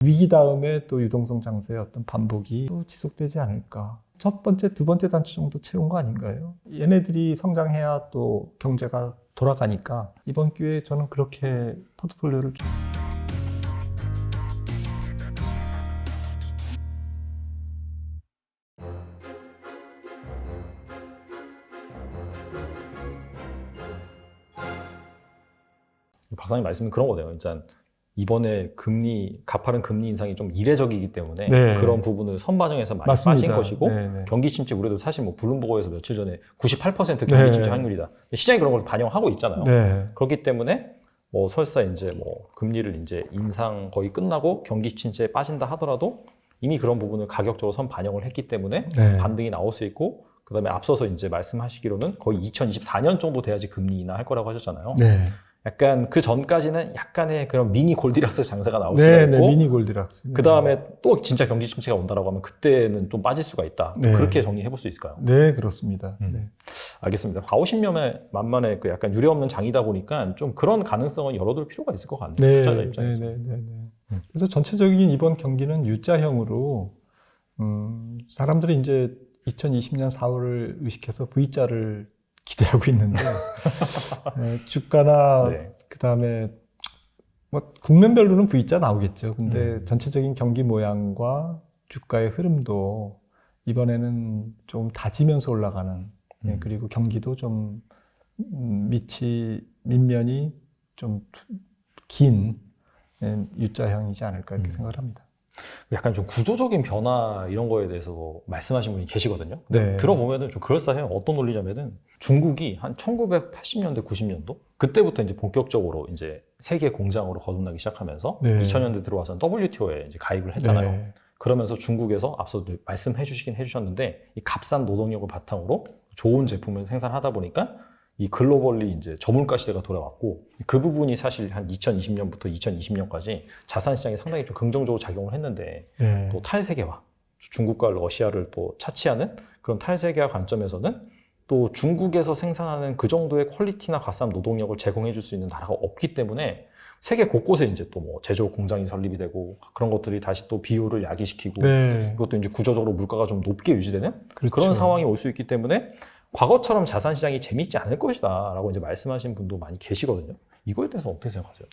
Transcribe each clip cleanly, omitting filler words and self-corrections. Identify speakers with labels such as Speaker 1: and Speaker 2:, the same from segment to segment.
Speaker 1: 위기 다음에 또 유동성 장세의 어떤 반복이 또 지속되지 않을까. 첫 번째, 두 번째 단추 정도 채운 거 아닌가요? 얘네들이 성장해야 또 경제가 돌아가니까 이번 기회에 저는 그렇게 포트폴리오를 좀
Speaker 2: 박사님 말씀은 그런 거네요. 일단 이번에 가파른 금리 인상이 좀 이례적이기 때문에
Speaker 1: 네.
Speaker 2: 그런 부분을 선반영해서 많이
Speaker 1: 맞습니다.
Speaker 2: 빠진 것이고
Speaker 1: 네네.
Speaker 2: 경기 침체 우려도 사실 뭐 블룸버그에서 며칠 전에 98% 경기
Speaker 1: 네.
Speaker 2: 침체 확률이다. 시장이 그런 걸 반영하고 있잖아요.
Speaker 1: 네.
Speaker 2: 그렇기 때문에 뭐 설사 이제 뭐 금리를 이제 인상 거의 끝나고 경기 침체에 빠진다 하더라도 이미 그런 부분을 가격적으로 선 반영을 했기 때문에
Speaker 1: 네.
Speaker 2: 반등이 나올 수 있고 그다음에 앞서서 이제 말씀하시기로는 거의 2024년 정도 돼야지 금리 인하할 거라고 하셨잖아요.
Speaker 1: 네.
Speaker 2: 약간 그 전까지는 약간의 그런 미니 골디락스 장세가 나올 수가
Speaker 1: 네,
Speaker 2: 있고
Speaker 1: 네, 미니 골디락스.
Speaker 2: 그 다음에 또 진짜 경기 침체가 온다라고 하면 그때는 좀 빠질 수가 있다.
Speaker 1: 네.
Speaker 2: 그렇게 정리해 볼 수 있을까요?
Speaker 1: 네, 그렇습니다. 네.
Speaker 2: 알겠습니다. 4, 50년의 만만의 그 약간 유례없는 장이다 보니까 좀 그런 가능성은 열어둘 필요가 있을 것 같네요.
Speaker 1: 네,
Speaker 2: 투자자
Speaker 1: 네,
Speaker 2: 입장에서.
Speaker 1: 네, 네, 네. 그래서 전체적인 이번 경기는 U자형으로 사람들이 이제 2020년 4월을 의식해서 V자를 기대하고 있는데 주가나
Speaker 2: 네.
Speaker 1: 그다음에 뭐 국면별로는 V자 나오겠죠. 근데
Speaker 2: 음.
Speaker 1: 전체적인 경기 모양과 주가의 흐름도 이번에는 좀 다지면서 올라가는 그리고 경기도 좀 밑면이 좀 긴 U자형이지 않을까 이렇게 생각을 합니다.
Speaker 2: 약간 좀 구조적인 변화 이런 거에 대해서 말씀하신 분이 계시거든요. 근데
Speaker 1: 네.
Speaker 2: 들어보면은 좀 그럴싸해요. 어떤 논리냐면은 중국이 한 1980년대, 90년도 그때부터 이제 본격적으로 이제 세계 공장으로 거듭나기 시작하면서
Speaker 1: 네.
Speaker 2: 2000년대 들어와서 WTO에 이제 가입을 했잖아요.
Speaker 1: 네.
Speaker 2: 그러면서 중국에서 앞서 말씀해 주시긴 해주셨는데 이 값싼 노동력을 바탕으로 좋은 제품을 생산하다 보니까 이 글로벌리 이제 저물가 시대가 돌아왔고 그 부분이 사실 한 2020년부터 2020년까지 자산 시장에 상당히 좀 긍정적으로 작용을 했는데
Speaker 1: 네.
Speaker 2: 또 탈세계화, 중국과 러시아를 또 차치하는 그런 탈세계화 관점에서는 또 중국에서 생산하는 그 정도의 퀄리티나 값싼 노동력을 제공해 줄 수 있는 나라가 없기 때문에 세계 곳곳에 이제 또 뭐 제조 공장이 설립이 되고 그런 것들이 다시 또 비효를 야기시키고
Speaker 1: 네.
Speaker 2: 이것도 이제 구조적으로 물가가 좀 높게 유지되는
Speaker 1: 그렇죠.
Speaker 2: 그런 상황이 올 수 있기 때문에 과거처럼 자산 시장이 재미있지 않을 것이다 라고 이제 말씀하신 분도 많이 계시거든요. 이거에 대해서 어떻게 생각하세요?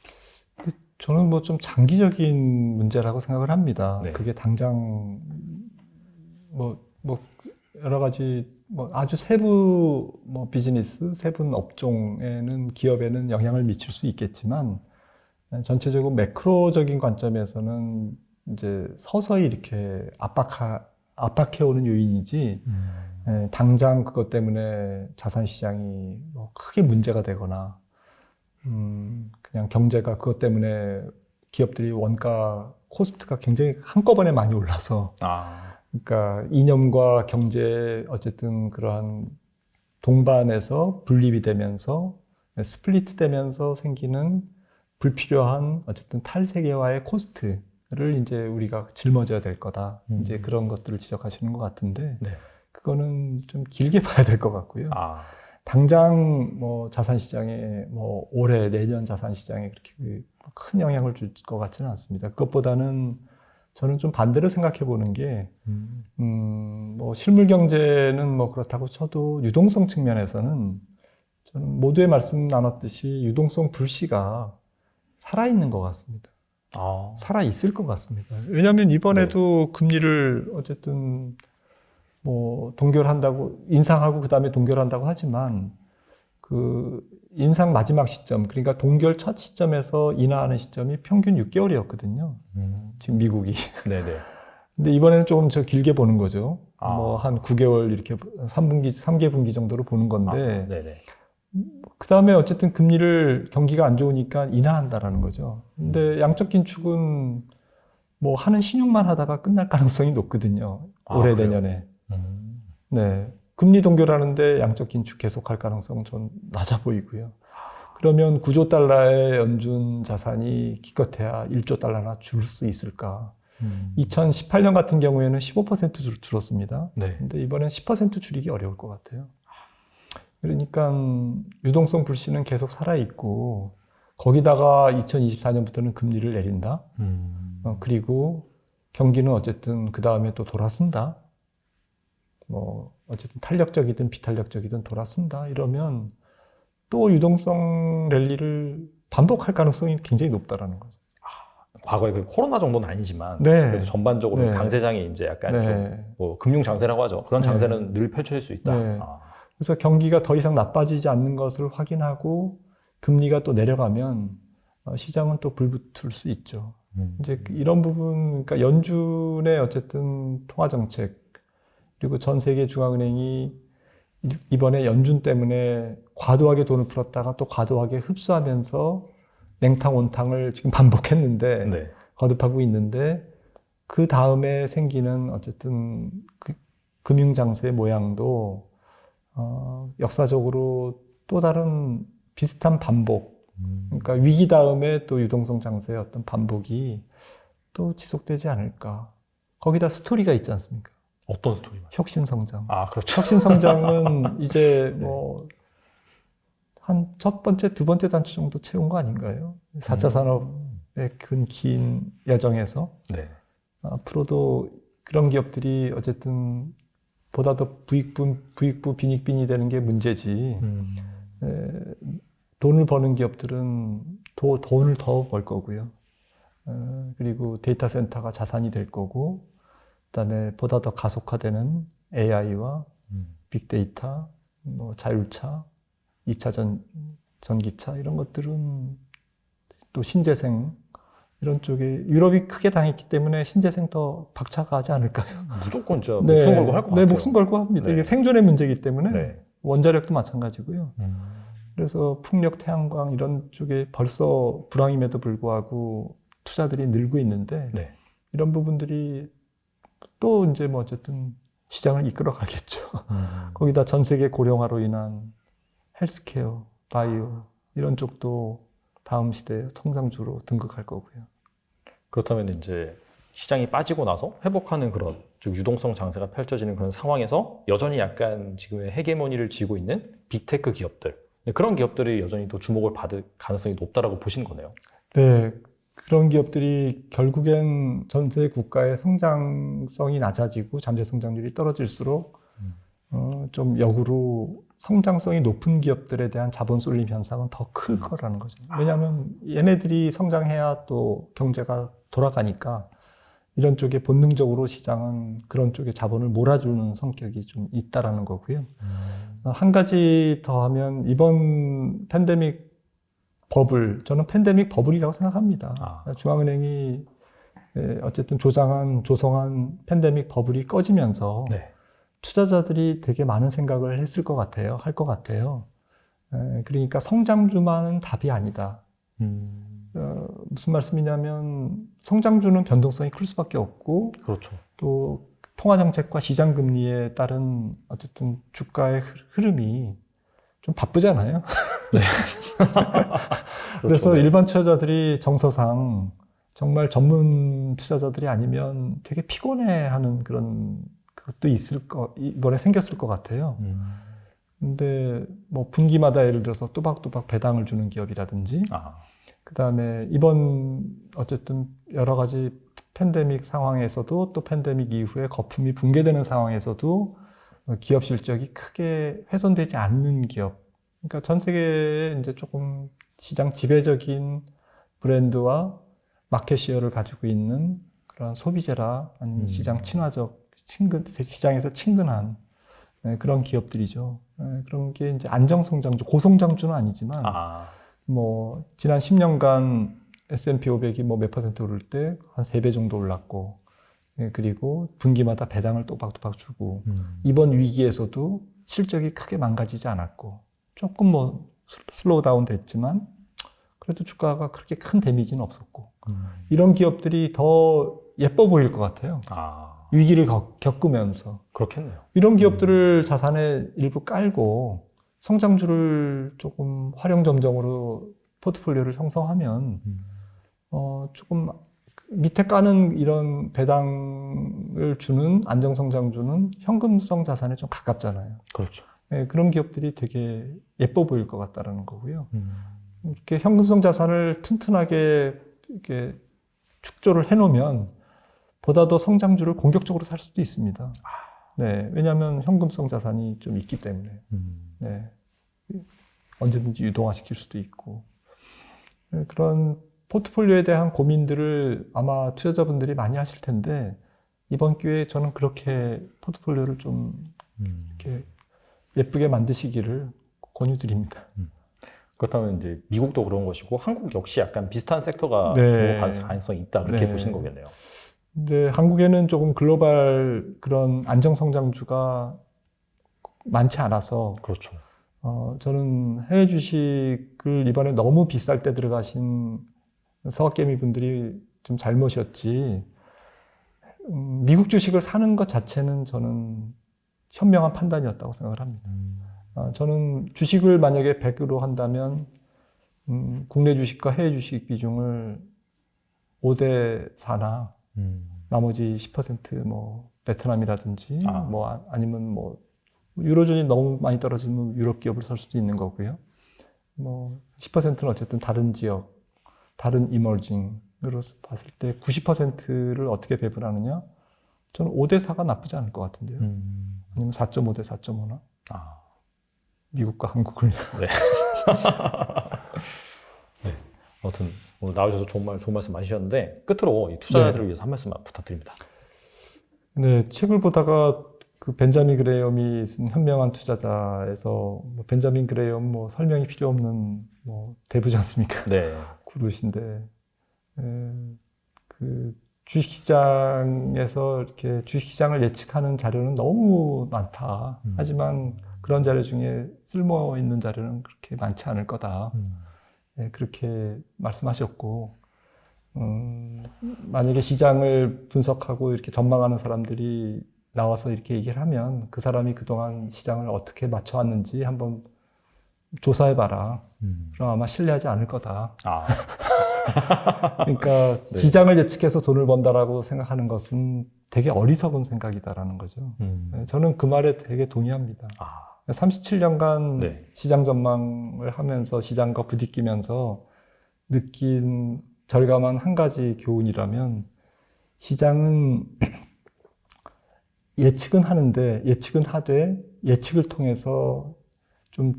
Speaker 1: 저는 뭐 좀 장기적인 문제라고 생각을 합니다.
Speaker 2: 네.
Speaker 1: 그게 당장 뭐 여러 가지 뭐 아주 세부 뭐 비즈니스, 세분 업종에는 기업에는 영향을 미칠 수 있겠지만 전체적으로 매크로적인 관점에서는 이제 서서히 이렇게 압박해오는 요인이지 당장 그것 때문에 자산 시장이 뭐 크게 문제가 되거나 그냥 경제가 그것 때문에 기업들이 원가 코스트가 굉장히 한꺼번에 많이 올라서 그러니까 이념과 경제 어쨌든 그러한 동반에서 분립이 되면서 스플리트 되면서 생기는 불필요한 어쨌든 탈세계화의 코스트를 이제 우리가 짊어져야 될 거다. 이제 그런 것들을 지적하시는 것 같은데
Speaker 2: 네.
Speaker 1: 그거는 좀 길게 봐야 될 것 같고요. 당장 뭐 자산 시장에 뭐 올해 내년 자산 시장에 그렇게 큰 영향을 줄 것 같지는 않습니다. 그것보다는 저는 좀 반대로 생각해 보는 게 뭐 실물 경제는 뭐 그렇다고 쳐도 유동성 측면에서는 저는 모두의 말씀 나눴듯이 유동성 불씨가 살아있는 것 같습니다. 살아있을 것 같습니다. 왜냐하면 이번에도 금리를 어쨌든 뭐 동결한다고 인상하고 그 다음에 동결한다고 하지만 그 인상 마지막 시점 그러니까 동결 첫 시점에서 인하하는 시점이 평균 6개월이었거든요. 지금 미국이.
Speaker 2: 네네.
Speaker 1: 근데 이번에는 조금 저 길게 보는 거죠. 뭐 한 9개월 이렇게 3개 분기 정도로 보는 건데
Speaker 2: 네네.
Speaker 1: 그 다음에 어쨌든 금리를 경기가 안 좋으니까 인하한다라는 거죠. 근데 양적 긴축은 뭐 하는 신용만 하다가 끝날 가능성이 높거든요. 올해
Speaker 2: 그래요?
Speaker 1: 내년에. 네. 금리 동결하는데 양적 긴축 계속할 가능성은 전 낮아 보이고요. 그러면 9조 달러의 연준 자산이 기껏해야 1조 달러나 줄 수 있을까? 2018년 같은 경우에는 15% 줄었습니다.
Speaker 2: 네.
Speaker 1: 근데 이번엔 10% 줄이기 어려울 것 같아요. 그러니까 유동성 불씨는 계속 살아있고 거기다가 2024년부터는 금리를 내린다. 그리고 경기는 어쨌든 그 다음에 또 돌아선다. 뭐 어쨌든 탄력적이든 비탄력적이든 돌아선다. 이러면 또 유동성 랠리를 반복할 가능성이 굉장히 높다라는 거죠.
Speaker 2: 과거에 그 코로나 정도는 아니지만
Speaker 1: 네.
Speaker 2: 그래도 전반적으로
Speaker 1: 네.
Speaker 2: 강세장이 이제 약간
Speaker 1: 네.
Speaker 2: 좀 뭐 금융 장세라고 하죠. 그런
Speaker 1: 네.
Speaker 2: 장세는 늘 펼쳐질 수 있다.
Speaker 1: 네. 그래서 경기가 더 이상 나빠지지 않는 것을 확인하고 금리가 또 내려가면 시장은 또 불붙을 수 있죠. 이제 이런 부분, 그러니까 연준의 어쨌든 통화 정책 그리고 전 세계 중앙은행이 이번에 연준 때문에 과도하게 돈을 풀었다가 또 과도하게 흡수하면서 냉탕 온탕을 지금 반복했는데
Speaker 2: 네.
Speaker 1: 거듭하고 있는데 그 다음에 생기는 어쨌든 그 금융 장세의 모양도 역사적으로 또 다른 비슷한 반복, 그러니까 위기 다음에 또 유동성 장세의 어떤 반복이 또 지속되지 않을까. 거기다 스토리가 있지 않습니까?
Speaker 2: 어떤 스토리?
Speaker 1: 혁신 성장.
Speaker 2: 아, 그렇죠.
Speaker 1: 혁신 성장은 이제 뭐 한 첫 번째, 두 번째 단추 정도 채운 거 아닌가요? 4차 산업의 긴 여정에서
Speaker 2: 네.
Speaker 1: 앞으로도 그런 기업들이 어쨌든 보다 더 부익부 빈익빈이 되는 게 문제지. 돈을 버는 기업들은 돈을 더 벌 거고요. 그리고 데이터 센터가 자산이 될 거고, 그다음에 보다 더 가속화되는 AI와 빅데이터, 뭐 자율차, 2차 전기차 이런 것들은 또 신재생 이런 쪽에 유럽이 크게 당했기 때문에 신재생 더 박차가하지 않을까요?
Speaker 2: 무조건 진짜 목숨 걸고 할 것 같아요.
Speaker 1: 네, 목숨 걸고 합니다.
Speaker 2: 네.
Speaker 1: 이게 생존의 문제이기 때문에
Speaker 2: 네.
Speaker 1: 원자력도 마찬가지고요. 그래서 풍력, 태양광 이런 쪽에 벌써 불황임에도 불구하고 투자들이 늘고 있는데
Speaker 2: 네.
Speaker 1: 이런 부분들이 또 이제 뭐 어쨌든 시장을 이끌어 가겠죠. 거기다 전 세계 고령화로 인한 헬스케어, 바이오 이런 쪽도 다음 시대의 성장주로 등극할 거고요.
Speaker 2: 그렇다면 이제 시장이 빠지고 나서 회복하는 그런 즉 유동성 장세가 펼쳐지는 그런 상황에서 여전히 약간 지금의 헤게모니를 쥐고 있는 빅테크 기업들 그런 기업들이 여전히 또 주목을 받을 가능성이 높다라고 보시는 거네요.
Speaker 1: 네, 그런 기업들이 결국엔 전세 국가의 성장성이 낮아지고 잠재 성장률이 떨어질수록 좀 역으로 성장성이 높은 기업들에 대한 자본 쏠림 현상은 더 클 거라는 거죠. 왜냐하면 얘네들이 성장해야 또 경제가 돌아가니까 이런 쪽에 본능적으로 시장은 그런 쪽에 자본을 몰아주는 성격이 좀 있다라는 거고요. 한 가지 더 하면 이번 팬데믹 버블, 저는 팬데믹 버블이라고 생각합니다. 중앙은행이 어쨌든 조성한 팬데믹 버블이 꺼지면서
Speaker 2: 네.
Speaker 1: 투자자들이 되게 많은 생각을 했을 것 같아요. 할 것 같아요. 그러니까 성장주만은 답이 아니다. 무슨 말씀이냐면 성장주는 변동성이 클 수밖에 없고
Speaker 2: 그렇죠.
Speaker 1: 또 통화정책과 시장금리에 따른 어쨌든 주가의 흐름이 좀 바쁘잖아요.
Speaker 2: 네.
Speaker 1: 그래서
Speaker 2: 그렇죠.
Speaker 1: 일반 투자자들이 정서상 정말 전문 투자자들이 아니면 되게 피곤해하는 그런 것도 이번에 생겼을 것 같아요. 근데 뭐 분기마다 예를 들어서 또박또박 배당을 주는 기업이라든지 그 다음에 이번 어쨌든 여러 가지 팬데믹 상황에서도 또 팬데믹 이후에 거품이 붕괴되는 상황에서도 기업 실적이 크게 훼손되지 않는 기업. 그러니까 전 세계에 이제 조금 시장 지배적인 브랜드와 마켓시어를 가지고 있는 그런 소비재라 아니면 시장 친화적 시장에서 친근한 그런 기업들이죠. 그런 게 이제 안정성장주, 고성장주는 아니지만 뭐 지난 10년간 S&P 500이 뭐 몇 퍼센트 오를 때 한 3배 정도 올랐고 그리고 분기마다 배당을 또박또박 주고 이번 위기에서도 실적이 크게 망가지지 않았고 조금 뭐 슬로우 다운 됐지만 그래도 주가가 그렇게 큰 데미지는 없었고 이런 기업들이 더 예뻐 보일 것 같아요. 위기를 겪으면서.
Speaker 2: 그렇겠네요.
Speaker 1: 이런 기업들을 자산에 일부 깔고 성장주를 조금 활용점정으로 포트폴리오를 형성하면 조금 밑에 까는 이런 배당을 주는 안정성장주는 현금성 자산에 좀 가깝잖아요.
Speaker 2: 그렇죠.
Speaker 1: 네, 그런 기업들이 되게 예뻐 보일 것 같다는 거고요. 이렇게 현금성 자산을 튼튼하게 이렇게 축조를 해놓으면 보다 더 성장주를 공격적으로 살 수도 있습니다. 네, 왜냐하면 현금성 자산이 좀 있기 때문에. 네, 언제든지 유동화시킬 수도 있고. 네, 그런 포트폴리오에 대한 고민들을 아마 투자자분들이 많이 하실 텐데 이번 기회에 저는 그렇게 포트폴리오를 좀 이렇게 예쁘게 만드시기를 권유드립니다.
Speaker 2: 그렇다면 이제 미국도 그런 것이고 한국 역시 약간 비슷한 섹터가
Speaker 1: 네.
Speaker 2: 가능성이 있다 그렇게
Speaker 1: 네.
Speaker 2: 보시는 거겠네요.
Speaker 1: 근데 한국에는 조금 글로벌 그런 안정성장주가 많지 않아서
Speaker 2: 그렇죠.
Speaker 1: 저는 해외 주식을 이번에 너무 비쌀 때 들어가신 서학개미 분들이 좀 잘못이었지. 미국 주식을 사는 것 자체는 저는 현명한 판단이었다고 생각을 합니다. 저는 주식을 만약에 100으로 한다면 국내 주식과 해외 주식 비중을 5대 4나 나머지 10% 베트남이라든지 아니면 유로존이 너무 많이 떨어지면 유럽 기업을 살 수도 있는 거고요. 10%는 어쨌든 다른 지역, 다른 이머징으로 봤을 때 90%를 어떻게 배분하느냐? 저는 5대 4가 나쁘지 않을 것 같은데요. 아니면 4.5대 4.5나? 미국과 한국을.
Speaker 2: 네. 네. 아무튼 오늘 나와주셔서 좋은 말씀 많이 주셨는데 끝으로 이 투자자들을 위해서 한 말씀만 부탁드립니다.
Speaker 1: 네, 책을 보다가 그 벤자민 그레이엄이 쓴 현명한 투자자에서 벤자민 그레이엄 설명이 필요 없는 대부지 않습니까?
Speaker 2: 네.
Speaker 1: 그루신데 그 주식시장에서 이렇게 주식시장을 예측하는 자료는 너무 많다. 하지만 그런 자료 중에 쓸모 있는 자료는 그렇게 많지 않을 거다. 네, 그렇게 말씀하셨고, 만약에 시장을 분석하고 이렇게 전망하는 사람들이 나와서 이렇게 얘기를 하면 그 사람이 그동안 시장을 어떻게 맞춰왔는지 한번 조사해봐라. 그럼 아마 신뢰하지 않을 거다. 그러니까 네. 시장을 예측해서 돈을 번다라고 생각하는 것은 되게 어리석은 생각이다라는 거죠. 저는 그 말에 되게 동의합니다. 37년간 네. 시장 전망을 하면서 시장과 부딪히면서 느낀 절감한 한 가지 교훈이라면 시장은 예측은 하는데 예측은 하되 예측을 통해서 좀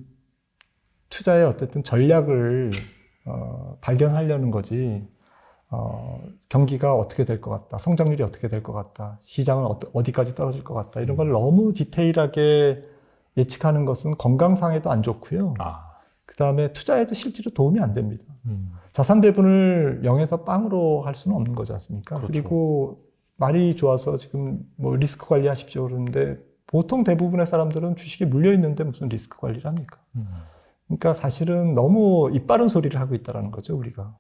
Speaker 1: 투자의 어쨌든 전략을 발견하려는 거지. 경기가 어떻게 될 것 같다, 성장률이 어떻게 될 것 같다, 시장은 어디까지 떨어질 것 같다 이런 걸 너무 디테일하게 예측하는 것은 건강상에도 안 좋고요. 그 다음에 투자에도 실제로 도움이 안 됩니다. 자산 배분을 0에서 빵으로 할 수는 없는 거지 않습니까? 그렇죠. 그리고 말이 좋아서 지금 리스크 관리하십시오 그러는데 보통 대부분의 사람들은 주식에 물려 있는데 무슨 리스크 관리를 합니까? 그러니까 사실은 너무 이빠른 소리를 하고 있다는 거죠, 우리가.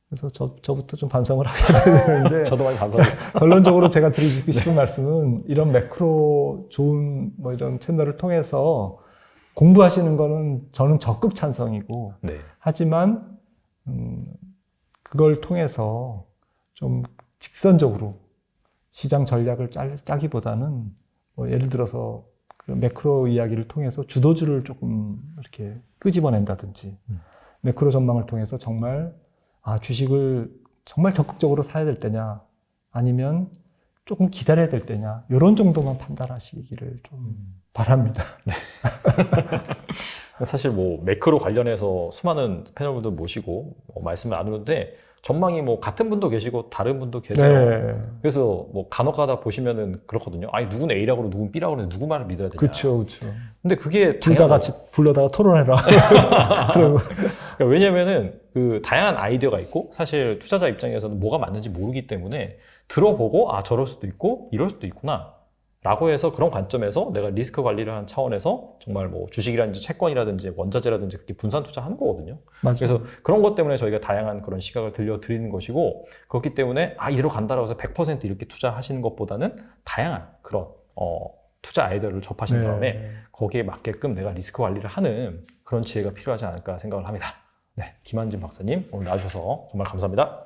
Speaker 1: 그래서 저부터 좀 반성을 하게 되는데.
Speaker 2: 저도 많이 반성했어요.
Speaker 1: 결론적으로 제가 드리고 싶은 말씀은 이런 매크로 좋은 이런 채널을 통해서 공부하시는 거는 저는 적극 찬성이고. 네. 하지만, 그걸 통해서 좀 직선적으로 시장 전략을 짜기보다는 예를 들어서 그 매크로 이야기를 통해서 주도주를 조금 이렇게 끄집어낸다든지 매크로 전망을 통해서 정말 주식을 정말 적극적으로 사야 될 때냐 아니면 조금 기다려야 될 때냐 이런 정도만 판단하시기를 좀 바랍니다.
Speaker 2: 네. 사실 매크로 관련해서 수많은 패널분들 모시고 말씀을 나누는데 전망이 같은 분도 계시고 다른 분도 계세요. 네. 그래서 간혹가다 보시면은 그렇거든요. 아니 누구는 A라고 그러고 누구는 B라고 그러는데 누구 말을 믿어야 되냐.
Speaker 1: 그렇죠.
Speaker 2: 근데 그게
Speaker 1: 둘 다 같이 불러다가 토론해라.
Speaker 2: 그러니까 왜냐면은 그 다양한 아이디어가 있고 사실 투자자 입장에서는 뭐가 맞는지 모르기 때문에 들어보고 저럴 수도 있고 이럴 수도 있구나. 라고 해서 그런 관점에서 내가 리스크 관리를 하는 차원에서 정말 주식이라든지 채권이라든지 원자재라든지 그렇게 분산 투자하는 거거든요.
Speaker 1: 맞아요.
Speaker 2: 그래서 그런 것 때문에 저희가 다양한 그런 시각을 들려드리는 것이고 그렇기 때문에 이대로 간다라고 해서 100% 이렇게 투자하시는 것보다는 다양한 그런 투자 아이디어를 접하신 다음에 거기에 맞게끔 내가 리스크 관리를 하는 그런 지혜가 필요하지 않을까 생각을 합니다. 네, 김한진 박사님 오늘 나와주셔서 정말 감사합니다.